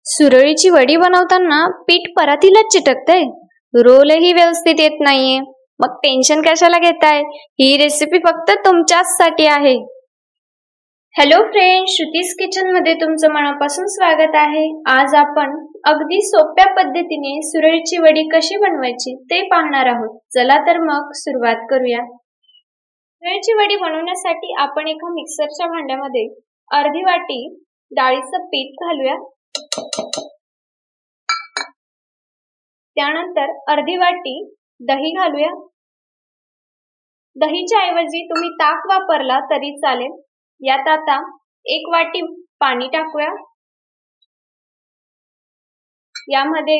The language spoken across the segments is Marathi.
सुरळीची वडी बनवताना पीठ परातीलाच चिटकतंय, रोलही व्यवस्थित येत नाहीये. मग टेन्शन कशाला घेताय? ही रेसिपी फक्त तुमच्याचसाठी आहे. हॅलो फ्रेंड, श्रुतीज किचन मध्ये तुमचं मनापासून स्वागत आहे. आज आपण अगदी सोप्या पद्धतीने सुरळीची वडी कशी बनवायची ते पाहणार आहोत. चला तर मग सुरुवात करूया. सुरळीची वडी बनवण्यासाठी आपण एका मिक्सरच्या भांड्यामध्ये अर्धी वाटी डाळीचं पीठ घालूया. त्यानंतर अर्धी वाटी दही घालूया. दहीच्या ऐवजी तुम्ही ताक वापरला तरी चालेल. यात आता एक वाटी पाणी टाकूया. यामध्ये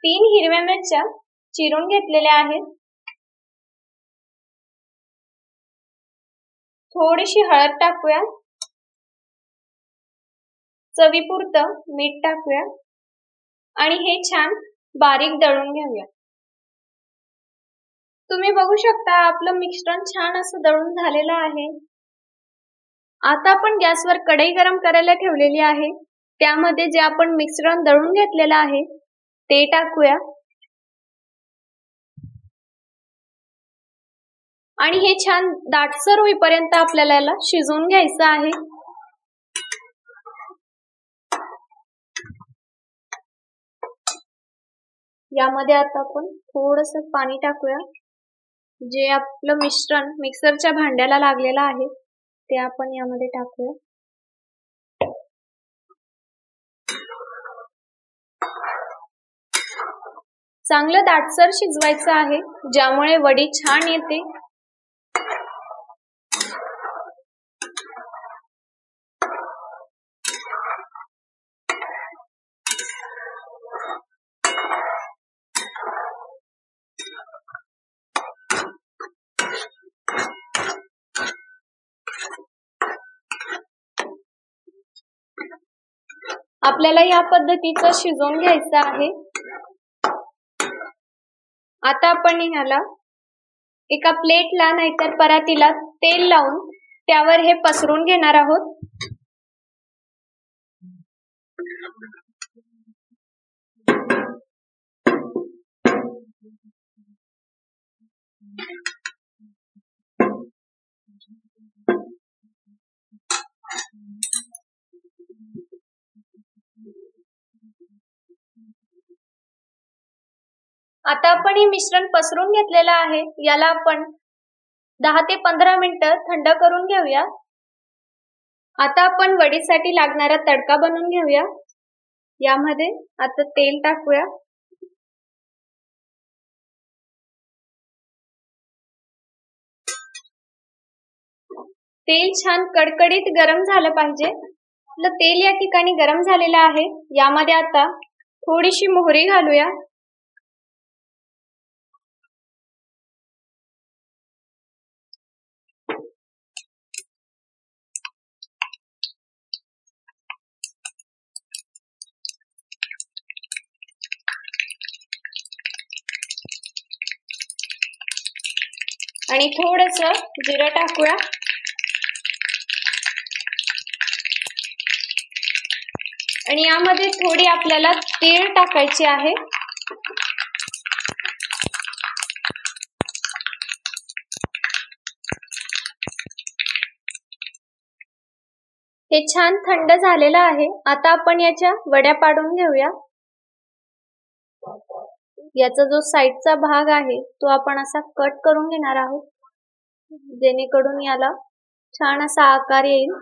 3 हिरव्या मिरच्या चिरून घेतलेल्या आहेत. थोडीशी हळद टाकूया. चवीपुरतं मीठ टाकूया आणि हे छान बारीक दळून घेऊया. तुम्ही बघू शकता आपलं मिश्रण छान असं दळून झालेलं आहे. आता आपण गॅसवर कढई गरम करायला ठेवलेली आहे. त्यामध्ये जे आपण मिश्रण दळून घेतलेलं आहे ते टाकूया आणि हे छान दाटसर होईपर्यंत आपल्याला याला शिजवून घ्यायचं आहे. यामध्ये आता आपण थोडंसं पाणी टाकूया. जे आपलं मिश्रण मिक्सरच्या भांड्याला लागलेलं आहे ते आपण यामध्ये टाकूया. चांगलं दाटसर शिजवायचं आहे, ज्यामुळे वडी छान येते. आपल्याला या पद्धतीचं शिजवून घ्यायचं आहे. आता आपण ह्याला एका प्लेटला नाहीतर परातीला तेल लावून त्यावर हे पसरून घेणार आहोत. आता आपण हे मिश्रण पसरून घेतलेलं आहे. याला आपण 10 ते 15 मिनिटं थंड करून घेऊया. आता आपण वडीसाठी लागणारा तडका बनवून घेऊया. यामध्ये आता तेल टाकूया. तेल छान कडकडीत गरम झालं पाहिजे. आपलं तेल या ठिकाणी गरम झालेलं आहे. यामध्ये आता थोडीशी मोहरी घालूया. आणि थोडंसं जिरं टाकूया. आणि यामध्ये थोडी आपल्याला तीळ टाकायची आहे. हे छान थंड झालेलं आहे. आता आपण याच्या वड्या पाडून घेऊया. याचा जो साईडचा भाग आहे तो आपण असा कट करून घेणार आहोत, जेणेकरून याला छान असा आकार येईल.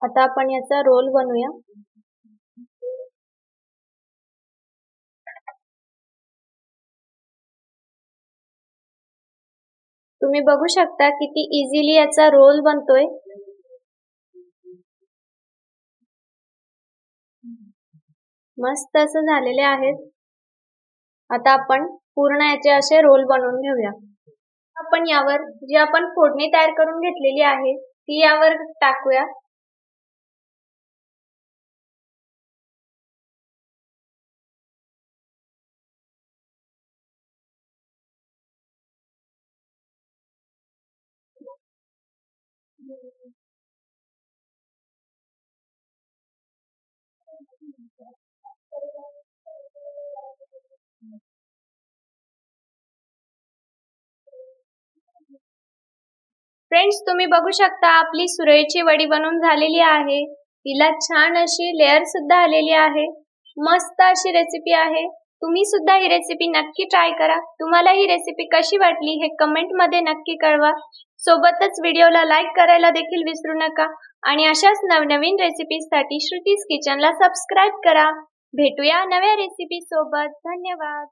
आता आपण याचा रोल बनवूया. तुम्ही बघू शकता किती इझिली याचा रोल बनतोय. मस्त असं झालेले आहेत. आता आपण पूर्ण याचे असे रोल बनवून घेऊया. आपण यावर जी आपण फोडणी तयार करून घेतलेली आहे ती यावर टाकूया. फ्रेंड्स, तुम्ही बघू शकता आपली सुरईची वडी बनवून झालेली आहे. तिला छान अशी लेअर सुद्धा आलेली आहे. मस्त अशी रेसिपी आहे. तुम्ही सुद्धा ही रेसिपी नक्की ट्राय करा. तुम्हाला ही रेसिपी कशी वाटली हे कमेंट मध्ये नक्की कळवा. सोबतच व्हिडिओला लाईक करायला देखील विसरू नका आणि अशाच नवनवीन रेसिपीसाठी श्रुतीज किचनला सबस्क्राईब करा. भेटूया नव्या रेसिपी सोबत. धन्यवाद.